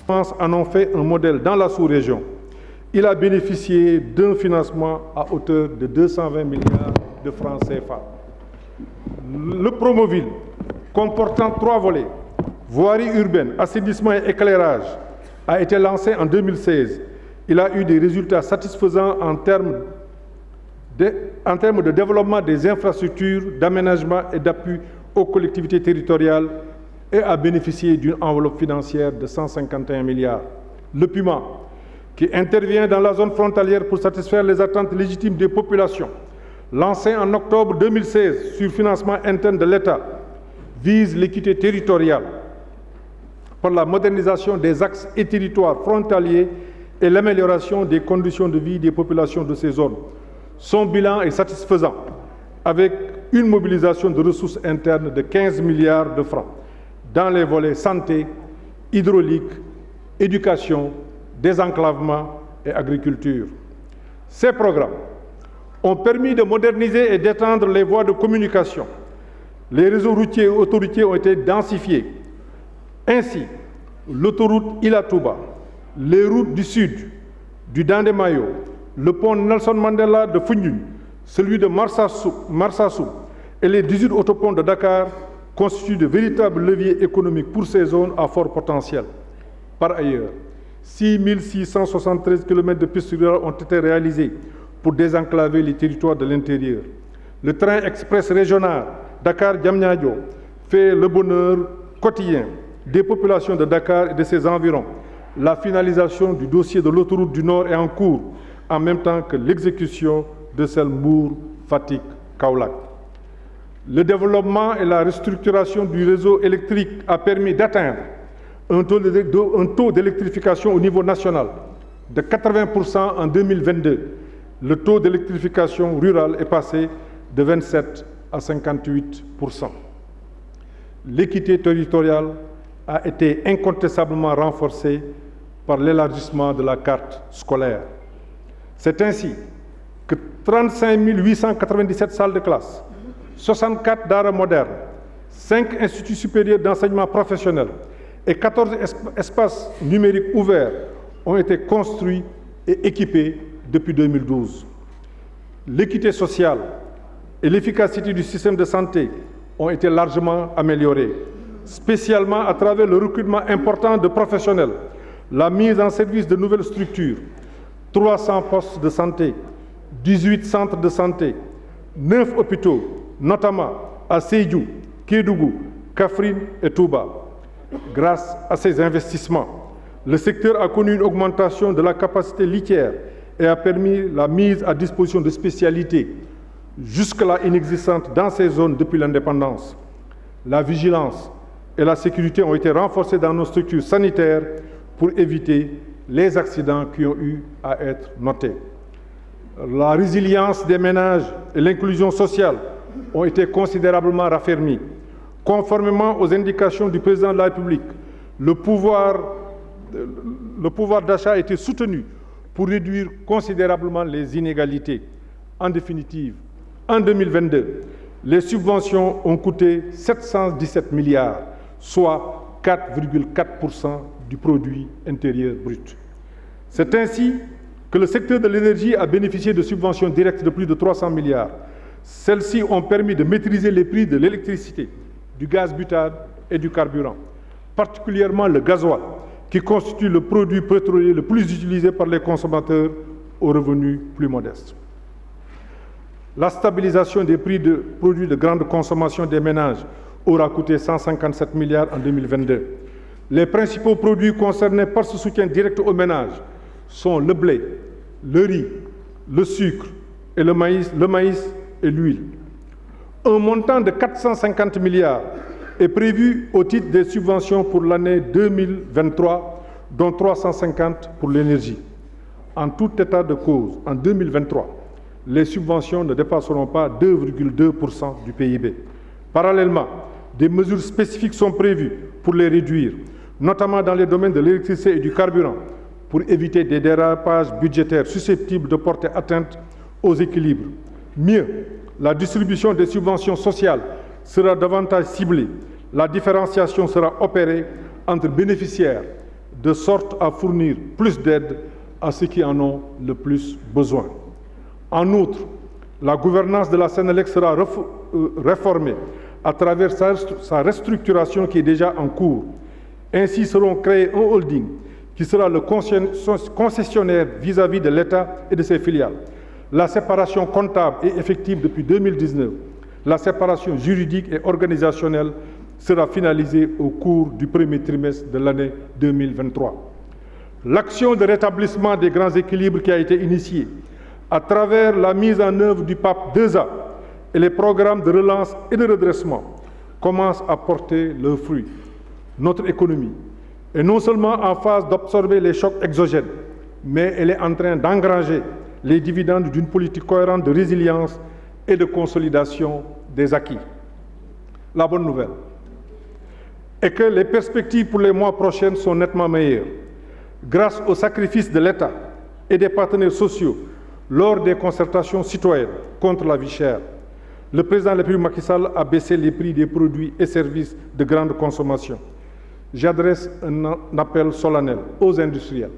en ont fait un modèle dans la sous-région. Il a bénéficié d'un financement à hauteur de 220 milliards de francs CFA. Le Promoville, comportant 3 volets, voirie urbaine, assainissement et éclairage, a été lancé en 2016. Il a eu des résultats satisfaisants en termes de développement des infrastructures, d'aménagement et d'appui aux collectivités territoriales et a bénéficié d'une enveloppe financière de 151 milliards. Le PUMA, qui intervient dans la zone frontalière pour satisfaire les attentes légitimes des populations, lancé en octobre 2016 sur financement interne de l'État, vise l'équité territoriale par la modernisation des axes et territoires frontaliers et l'amélioration des conditions de vie des populations de ces zones. Son bilan est satisfaisant, avec une mobilisation de ressources internes de 15 milliards de francs dans les volets santé, hydraulique, éducation, désenclavement et agriculture. Ces programmes ont permis de moderniser et d'étendre les voies de communication. Les réseaux routiers et autoroutiers ont été densifiés. Ainsi, l'autoroute Ila-Touba, les routes du sud, du Dandemayo, le pont Nelson Mandela de Foundiougne, celui de Marsassoum et les 18 autoponts de Dakar constituent de véritables leviers économiques pour ces zones à fort potentiel. Par ailleurs, 6 673 km de pistes rurales ont été réalisés pour désenclaver les territoires de l'intérieur. Le train express régional Dakar-Diamniadio fait le bonheur quotidien des populations de Dakar et de ses environs. La finalisation du dossier de l'autoroute du Nord est en cours, en même temps que l'exécution de celle Mbour-Fatick-Kaolack. Le développement et la restructuration du réseau électrique a permis d'atteindre un taux d'électrification au niveau national de 80% en 2022. Le taux d'électrification rurale est passé de 27 à 58%. L'équité territoriale a été incontestablement renforcée par l'élargissement de la carte scolaire. C'est ainsi que 35 897 salles de classe, 64 daara modernes, 5 instituts supérieurs d'enseignement professionnel et 14 espaces numériques ouverts ont été construits et équipés depuis 2012. L'équité sociale et l'efficacité du système de santé ont été largement améliorées, spécialement à travers le recrutement important de professionnels, la mise en service de nouvelles structures, 300 postes de santé, 18 centres de santé, 9 hôpitaux, notamment à Sédhiou, Kédougou, Kaffrine et Touba. Grâce à ces investissements, le secteur a connu une augmentation de la capacité litière et a permis la mise à disposition de spécialités jusque-là inexistantes dans ces zones depuis l'indépendance. La vigilance et la sécurité ont été renforcées dans nos structures sanitaires pour éviter les accidents qui ont eu à être notés. La résilience des ménages et l'inclusion sociale ont été considérablement raffermies. Conformément aux indications du président de la République, le pouvoir d'achat a été soutenu pour réduire considérablement les inégalités. En définitive, en 2022, les subventions ont coûté 717 milliards, soit 4,4% du produit intérieur brut. C'est ainsi que le secteur de l'énergie a bénéficié de subventions directes de plus de 300 milliards. Celles-ci ont permis de maîtriser les prix de l'électricité, du gaz butane et du carburant, particulièrement le gasoil, qui constitue le produit pétrolier le plus utilisé par les consommateurs aux revenus plus modestes. La stabilisation des prix de produits de grande consommation des ménages aura coûté 157 milliards en 2022. Les principaux produits concernés par ce soutien direct aux ménages sont le blé, le riz, le sucre et le maïs et l'huile. Un montant de 450 milliards est prévu au titre des subventions pour l'année 2023, dont 350 pour l'énergie. En tout état de cause, en 2023, les subventions ne dépasseront pas 2,2% du PIB. Parallèlement, des mesures spécifiques sont prévues pour les réduire, notamment dans les domaines de l'électricité et du carburant, pour éviter des dérapages budgétaires susceptibles de porter atteinte aux équilibres. Mieux, la distribution des subventions sociales sera davantage ciblée. La différenciation sera opérée entre bénéficiaires de sorte à fournir plus d'aide à ceux qui en ont le plus besoin. En outre, la gouvernance de la Sénélec sera réformée à travers sa restructuration qui est déjà en cours. Ainsi seront créés un holding qui sera le concessionnaire vis-à-vis de l'État et de ses filiales. La séparation comptable est effective depuis 2019. La séparation juridique et organisationnelle sera finalisée au cours du premier trimestre de l'année 2023. L'action de rétablissement des grands équilibres qui a été initiée à travers la mise en œuvre du PAP 2A et les programmes de relance et de redressement commence à porter leurs fruits. Notre économie est non seulement en phase d'absorber les chocs exogènes, mais elle est en train d'engranger les dividendes d'une politique cohérente de résilience et de consolidation des acquis. La bonne nouvelle est que les perspectives pour les mois prochains sont nettement meilleures. Grâce au sacrifice de l'État et des partenaires sociaux lors des concertations citoyennes contre la vie chère, le président de la République Macky Sall a baissé les prix des produits et services de grande consommation. J'adresse un appel solennel aux industriels,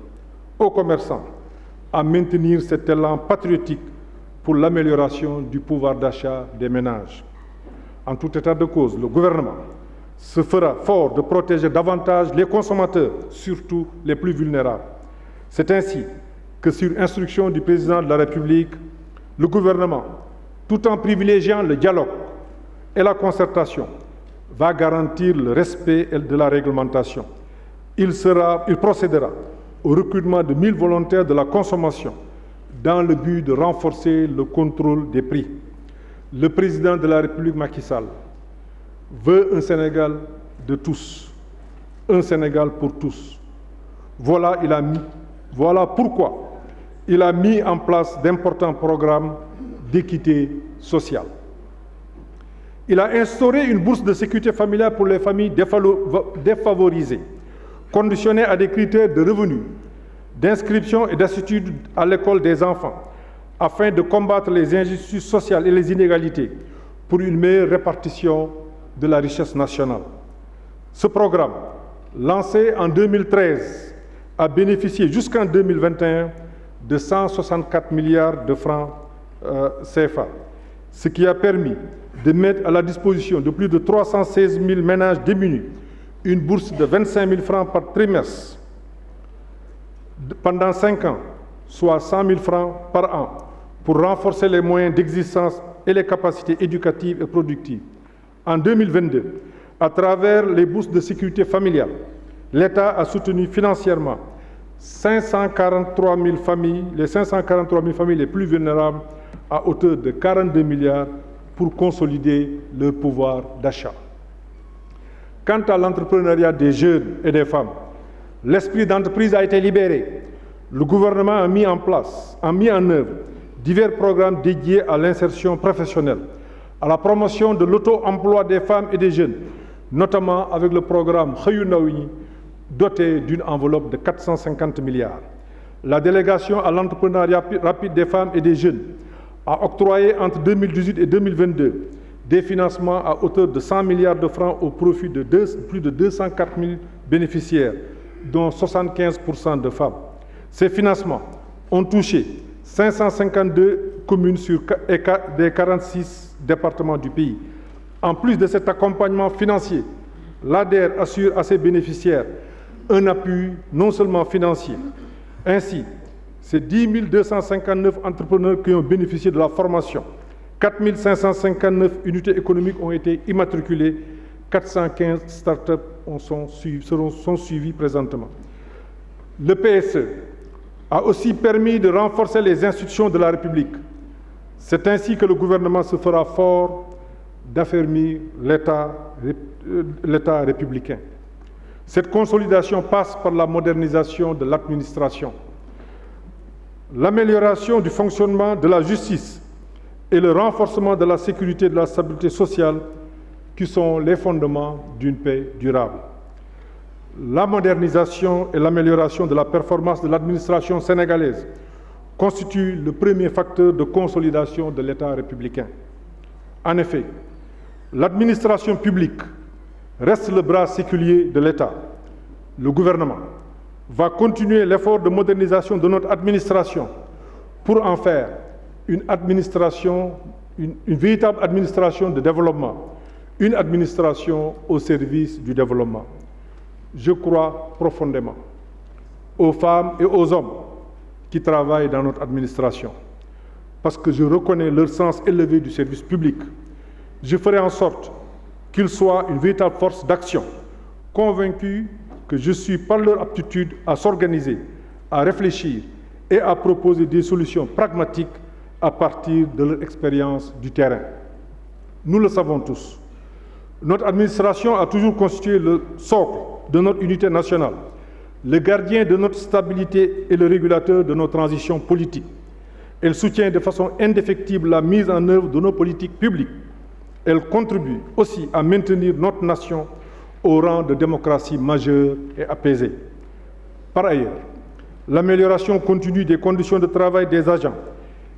aux commerçants, à maintenir cet élan patriotique pour l'amélioration du pouvoir d'achat des ménages. En tout état de cause, le gouvernement se fera fort de protéger davantage les consommateurs, surtout les plus vulnérables. C'est ainsi que, sur instruction du président de la République, le gouvernement, tout en privilégiant le dialogue et la concertation, va garantir le respect de la réglementation. Il procédera au recrutement de 1000 volontaires de la consommation dans le but de renforcer le contrôle des prix. Le président de la République Macky Sall veut un Sénégal de tous, un Sénégal pour tous. Voilà pourquoi il a mis en place d'importants programmes d'équité sociale. Il a instauré une bourse de sécurité familiale pour les familles défavorisées, conditionnée à des critères de revenus, d'inscription et d'attitude à l'école des enfants, afin de combattre les injustices sociales et les inégalités pour une meilleure répartition de la richesse nationale. Ce programme, lancé en 2013, a bénéficié jusqu'en 2021 de 164 milliards de francs CFA, ce qui a permis de mettre à la disposition de plus de 316 000 ménages démunis une bourse de 25 000 francs par trimestre pendant 5 ans, soit 100 000 francs par an, pour renforcer les moyens d'existence et les capacités éducatives et productives. En 2022, à travers les bourses de sécurité familiale, l'État a soutenu financièrement 543 000 familles, les 543 000 familles les plus vulnérables à hauteur de 42 milliards pour consolider leur pouvoir d'achat. Quant à l'entrepreneuriat des jeunes et des femmes, l'esprit d'entreprise a été libéré. Le gouvernement a mis en œuvre divers programmes dédiés à l'insertion professionnelle, à la promotion de l'auto-emploi des femmes et des jeunes, notamment avec le programme Xëyu Ndaw ñi, doté d'une enveloppe de 450 milliards. La délégation à l'entrepreneuriat rapide des femmes et des jeunes a octroyé entre 2018 et 2022 des financements à hauteur de 100 milliards de francs au profit de plus de 204 000 bénéficiaires, dont 75% de femmes. Ces financements ont touché 552 communes des 46 départements du pays. En plus de cet accompagnement financier, l'ADER assure à ses bénéficiaires un appui non seulement financier. Ainsi, c'est 10 259 entrepreneurs qui ont bénéficié de la formation. 4 559 unités économiques ont été immatriculées. 415 start-up sont suivies présentement. Le PSE a aussi permis de renforcer les institutions de la République. C'est ainsi que le gouvernement se fera fort d'affermir l'État républicain. Cette consolidation passe par la modernisation de l'administration, l'amélioration du fonctionnement de la justice et le renforcement de la sécurité et de la stabilité sociale qui sont les fondements d'une paix durable. La modernisation et l'amélioration de la performance de l'administration sénégalaise constituent le premier facteur de consolidation de l'État républicain. En effet, l'administration publique reste le bras séculier de l'État. Le gouvernement va continuer l'effort de modernisation de notre administration pour en faire une véritable administration de développement, une administration au service du développement. Je crois profondément aux femmes et aux hommes qui travaillent dans notre administration, parce que je reconnais leur sens élevé du service public. Je ferai en sorte qu'ils soient une véritable force d'action, convaincu que je suis par leur aptitude à s'organiser, à réfléchir et à proposer des solutions pragmatiques à partir de leur expérience du terrain. Nous le savons tous. Notre administration a toujours constitué le socle de notre unité nationale, le gardien de notre stabilité et le régulateur de nos transitions politiques. Elle soutient de façon indéfectible la mise en œuvre de nos politiques publiques. Elle contribue aussi à maintenir notre nation au rang de démocratie majeure et apaisée. Par ailleurs, l'amélioration continue des conditions de travail des agents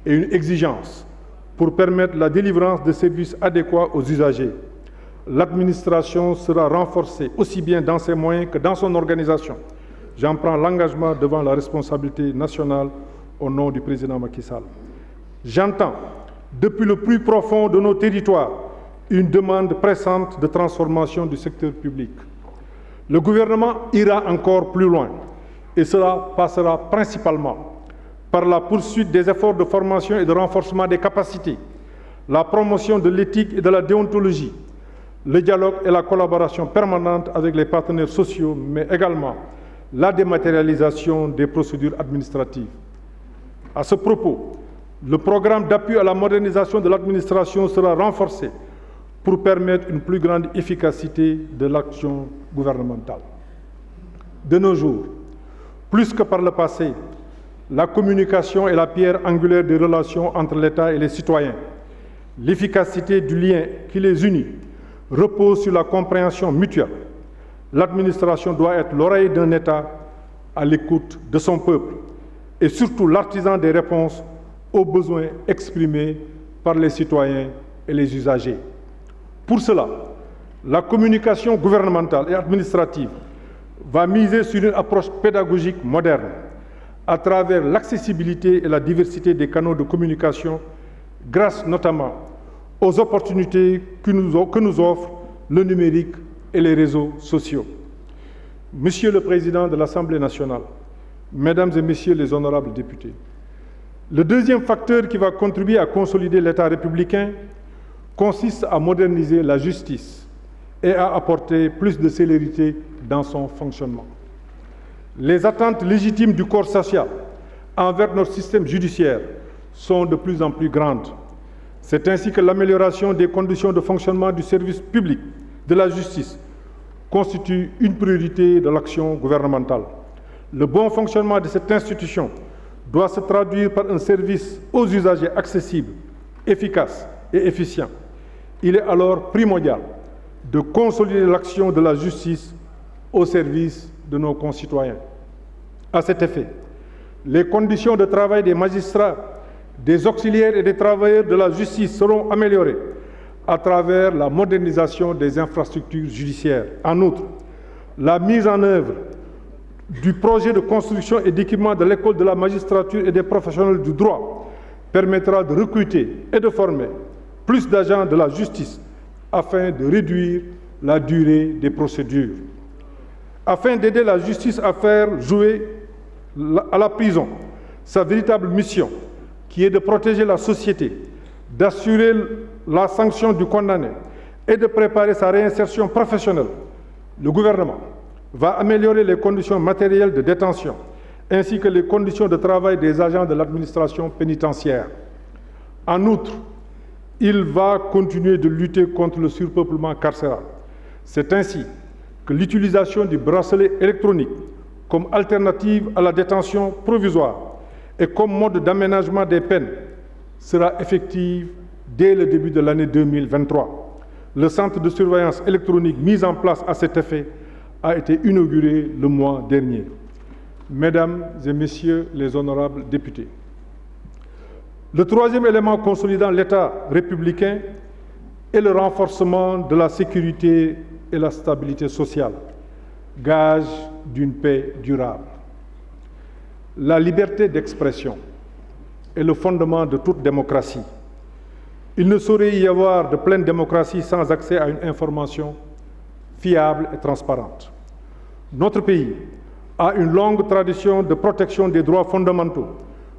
est une exigence pour permettre la délivrance de services adéquats aux usagers. L'administration sera renforcée aussi bien dans ses moyens que dans son organisation. J'en prends l'engagement devant la responsabilité nationale au nom du président Macky Sall. J'entends, depuis le plus profond de nos territoires, une demande pressante de transformation du secteur public. Le gouvernement ira encore plus loin et cela passera principalement par la poursuite des efforts de formation et de renforcement des capacités, la promotion de l'éthique et de la déontologie, le dialogue et la collaboration permanente avec les partenaires sociaux, mais également la dématérialisation des procédures administratives. À ce propos, le programme d'appui à la modernisation de l'administration sera renforcé pour permettre une plus grande efficacité de l'action gouvernementale. De nos jours, plus que par le passé, la communication est la pierre angulaire des relations entre l'État et les citoyens. L'efficacité du lien qui les unit repose sur la compréhension mutuelle. L'administration doit être l'oreille d'un État à l'écoute de son peuple et surtout l'artisan des réponses aux besoins exprimés par les citoyens et les usagers. Pour cela, la communication gouvernementale et administrative va miser sur une approche pédagogique moderne à travers l'accessibilité et la diversité des canaux de communication, grâce notamment aux opportunités que nous offrent le numérique et les réseaux sociaux. Monsieur le Président de l'Assemblée nationale, Mesdames et Messieurs les honorables députés, le deuxième facteur qui va contribuer à consolider l'État républicain consiste à moderniser la justice et à apporter plus de célérité dans son fonctionnement. Les attentes légitimes du corps social envers notre système judiciaire sont de plus en plus grandes. C'est ainsi que l'amélioration des conditions de fonctionnement du service public de la justice constitue une priorité de l'action gouvernementale. Le bon fonctionnement de cette institution doit se traduire par un service aux usagers accessible, efficace et efficient. Il est alors primordial de consolider l'action de la justice au service de nos concitoyens. À cet effet, les conditions de travail des magistrats, des auxiliaires et des travailleurs de la justice seront améliorées à travers la modernisation des infrastructures judiciaires. En outre, la mise en œuvre du projet de construction et d'équipement de l'école de la magistrature et des professionnels du droit permettra de recruter et de former plus d'agents de la justice afin de réduire la durée des procédures. Afin d'aider la justice à faire jouer à la prison sa véritable mission, qui est de protéger la société, d'assurer la sanction du condamné et de préparer sa réinsertion professionnelle, le gouvernement va améliorer les conditions matérielles de détention ainsi que les conditions de travail des agents de l'administration pénitentiaire. En outre, il va continuer de lutter contre le surpeuplement carcéral. C'est ainsi que l'utilisation du bracelet électronique comme alternative à la détention provisoire et comme mode d'aménagement des peines sera effective dès le début de l'année 2023. Le centre de surveillance électronique mis en place à cet effet a été inauguré le mois dernier. Mesdames et Messieurs les honorables députés, le troisième élément consolidant l'État républicain est le renforcement de la sécurité et la stabilité sociale, gage d'une paix durable. La liberté d'expression est le fondement de toute démocratie. Il ne saurait y avoir de pleine démocratie sans accès à une information fiable et transparente. Notre pays a une longue tradition de protection des droits fondamentaux,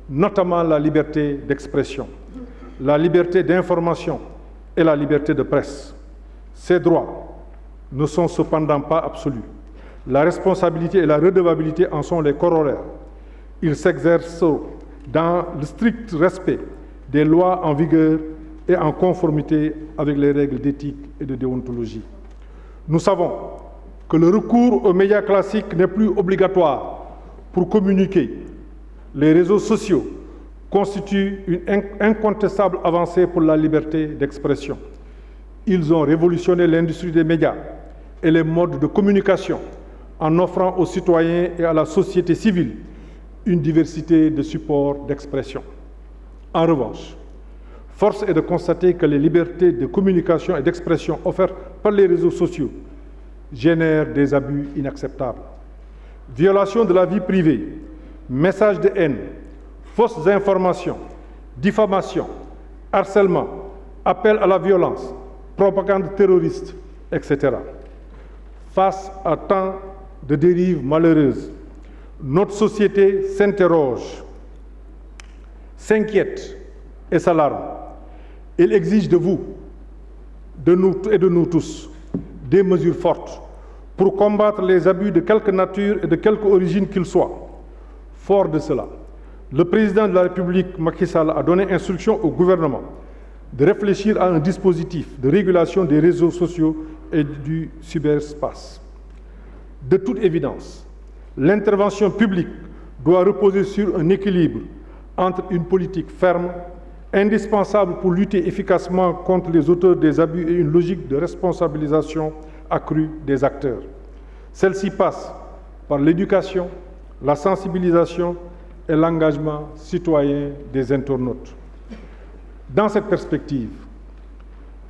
notamment la liberté d'expression, la liberté d'information et la liberté de presse. Ces droits ne sont cependant pas absolus. La responsabilité et la redevabilité en sont les corollaires. Ils s'exercent dans le strict respect des lois en vigueur et en conformité avec les règles d'éthique et de déontologie. Nous savons que le recours aux médias classiques n'est plus obligatoire pour communiquer. Les réseaux sociaux constituent une incontestable avancée pour la liberté d'expression. Ils ont révolutionné l'industrie des médias et les modes de communication en offrant aux citoyens et à la société civile une diversité de supports d'expression. En revanche, force est de constater que les libertés de communication et d'expression offertes par les réseaux sociaux génèrent des abus inacceptables. Violation de la vie privée, messages de haine, fausses informations, diffamation, harcèlement, appel à la violence, propagande terroriste, etc. Face à tant de dérives malheureuses, notre société s'interroge, s'inquiète et s'alarme. Il exige de vous, de nous et de nous tous, des mesures fortes pour combattre les abus de quelque nature et de quelque origine qu'ils soient. Fort de cela, le président de la République, Macky Sall, a donné instruction au gouvernement de réfléchir à un dispositif de régulation des réseaux sociaux et du cyberespace. De toute évidence, l'intervention publique doit reposer sur un équilibre entre une politique ferme, indispensable pour lutter efficacement contre les auteurs des abus et une logique de responsabilisation accrue des acteurs. Celle-ci passe par l'éducation, la sensibilisation et l'engagement citoyen des internautes. Dans cette perspective,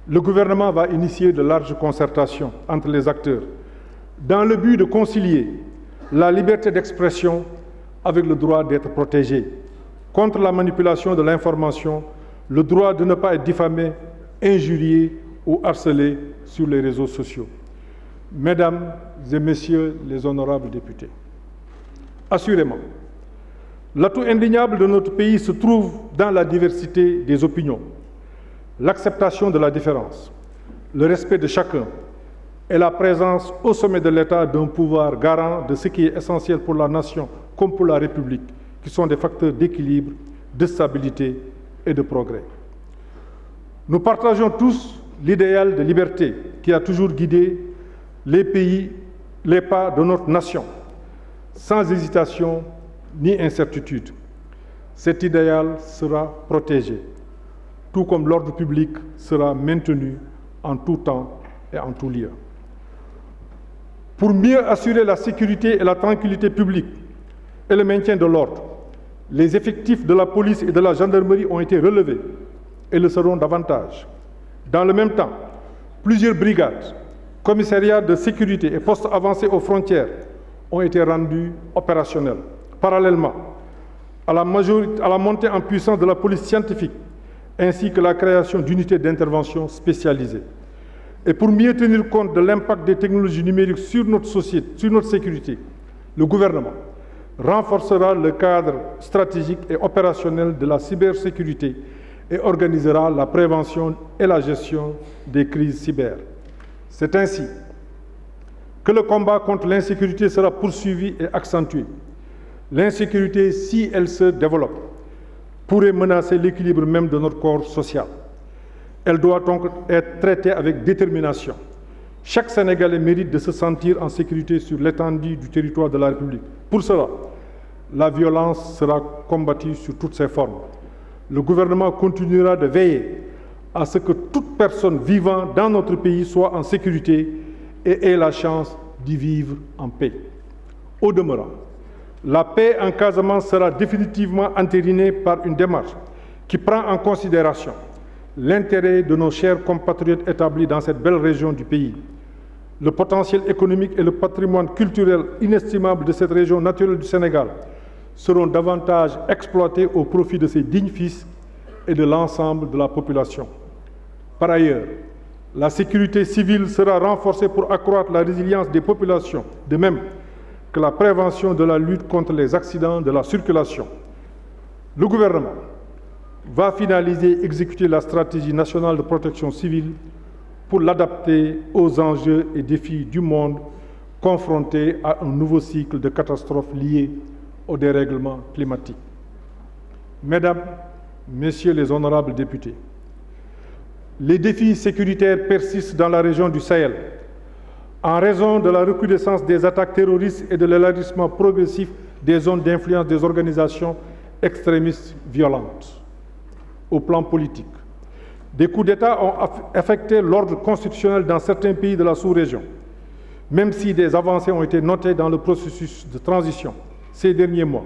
le gouvernement va initier de larges concertations entre les acteurs dans le but de concilier la liberté d'expression avec le droit d'être protégé, contre la manipulation de l'information, le droit de ne pas être diffamé, injurié ou harcelé sur les réseaux sociaux. Mesdames et Messieurs les honorables députés, assurément, l'atout indéniable de notre pays se trouve dans la diversité des opinions, l'acceptation de la différence, le respect de chacun et la présence au sommet de l'État d'un pouvoir garant de ce qui est essentiel pour la nation comme pour la République, qui sont des facteurs d'équilibre, de stabilité et de progrès. Nous partageons tous l'idéal de liberté qui a toujours guidé les pas de notre nation, sans hésitation ni incertitude. Cet idéal sera protégé, tout comme l'ordre public sera maintenu en tout temps et en tout lieu. Pour mieux assurer la sécurité et la tranquillité publique et le maintien de l'ordre, les effectifs de la police et de la gendarmerie ont été relevés et le seront davantage. Dans le même temps, plusieurs brigades, commissariats de sécurité et postes avancés aux frontières ont été rendus opérationnels. Parallèlement à la montée en puissance de la police scientifique, ainsi que la création d'unités d'intervention spécialisées. Et pour mieux tenir compte de l'impact des technologies numériques sur notre société, sur notre sécurité, le gouvernement renforcera le cadre stratégique et opérationnel de la cybersécurité et organisera la prévention et la gestion des crises cyber. C'est ainsi que le combat contre l'insécurité sera poursuivi et accentué. L'insécurité, si elle se développe, pourrait menacer l'équilibre même de notre corps social. Elle doit donc être traitée avec détermination. Chaque Sénégalais mérite de se sentir en sécurité sur l'étendue du territoire de la République. Pour cela, la violence sera combattue sous toutes ses formes. Le gouvernement continuera de veiller à ce que toute personne vivant dans notre pays soit en sécurité et ait la chance d'y vivre en paix. Au demeurant, la paix en Casamance sera définitivement entérinée par une démarche qui prend en considération l'intérêt de nos chers compatriotes établis dans cette belle région du pays, le potentiel économique et le patrimoine culturel inestimable de cette région naturelle du Sénégal, seront davantage exploités au profit de ses dignes fils et de l'ensemble de la population. Par ailleurs, la sécurité civile sera renforcée pour accroître la résilience des populations, de même que la prévention de la lutte contre les accidents de la circulation. Le gouvernement va finaliser et exécuter la stratégie nationale de protection civile pour l'adapter aux enjeux et défis du monde confronté à un nouveau cycle de catastrophes liées au dérèglement climatique. Mesdames, Messieurs les honorables députés, les défis sécuritaires persistent dans la région du Sahel en raison de la recrudescence des attaques terroristes et de l'élargissement progressif des zones d'influence des organisations extrémistes violentes. Au plan politique, des coups d'État ont affecté l'ordre constitutionnel dans certains pays de la sous-région, même si des avancées ont été notées dans le processus de transition ces derniers mois,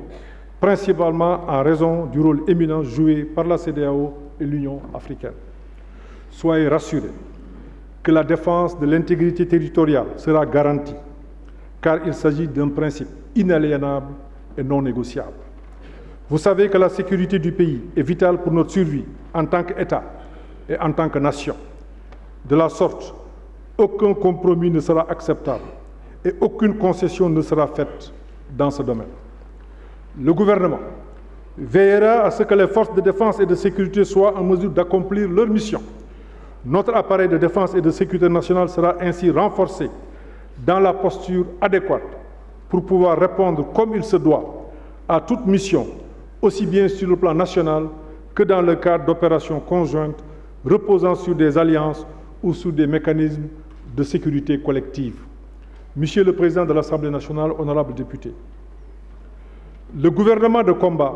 principalement en raison du rôle éminent joué par la CEDEAO et l'Union africaine. Soyez rassurés que la défense de l'intégrité territoriale sera garantie, car il s'agit d'un principe inaliénable et non négociable. Vous savez que la sécurité du pays est vitale pour notre survie en tant qu'État et en tant que nation. De la sorte, aucun compromis ne sera acceptable et aucune concession ne sera faite dans ce domaine. Le gouvernement veillera à ce que les forces de défense et de sécurité soient en mesure d'accomplir leur mission. Notre appareil de défense et de sécurité nationale sera ainsi renforcé dans la posture adéquate pour pouvoir répondre comme il se doit à toute mission, aussi bien sur le plan national que dans le cadre d'opérations conjointes reposant sur des alliances ou sur des mécanismes de sécurité collective. Monsieur le Président de l'Assemblée nationale, honorables députés, le gouvernement de combat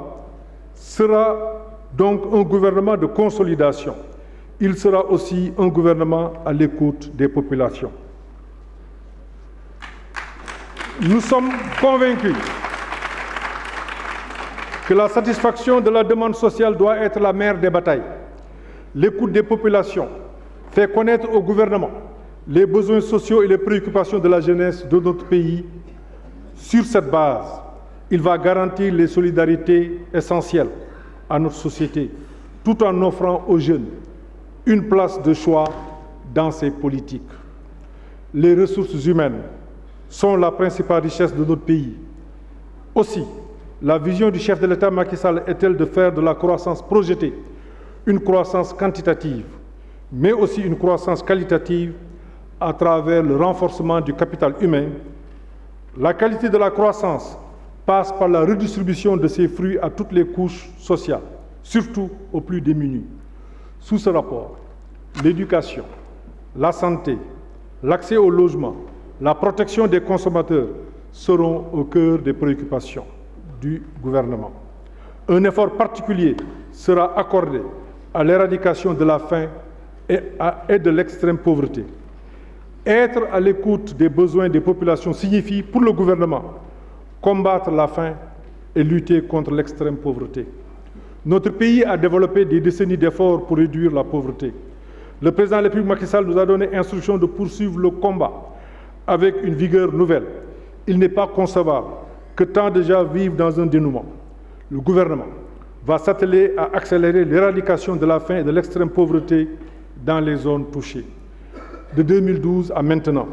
sera donc un gouvernement de consolidation. Il sera aussi un gouvernement à l'écoute des populations. Nous sommes convaincus que la satisfaction de la demande sociale doit être la mère des batailles. L'écoute des populations fait connaître au gouvernement les besoins sociaux et les préoccupations de la jeunesse de notre pays. Sur cette base, il va garantir les solidarités essentielles à notre société, tout en offrant aux jeunes une place de choix dans ses politiques. Les ressources humaines sont la principale richesse de notre pays. Aussi, la vision du chef de l'État Macky Sall est-elle de faire de la croissance projetée une croissance quantitative, mais aussi une croissance qualitative à travers le renforcement du capital humain. La qualité de la croissance passe par la redistribution de ses fruits à toutes les couches sociales, surtout aux plus démunis. Sous ce rapport, l'éducation, la santé, l'accès au logement, la protection des consommateurs seront au cœur des préoccupations du gouvernement. Un effort particulier sera accordé à l'éradication de la faim et de l'extrême pauvreté. Être à l'écoute des besoins des populations signifie, pour le gouvernement, combattre la faim et lutter contre l'extrême pauvreté. Notre pays a développé des décennies d'efforts pour réduire la pauvreté. Le président de la République Macky Sall nous a donné instruction de poursuivre le combat avec une vigueur nouvelle. Il n'est pas concevable que tant de gens vivent dans un dénuement. Le gouvernement va s'atteler à accélérer l'éradication de la faim et de l'extrême pauvreté dans les zones touchées. De 2012 à maintenant,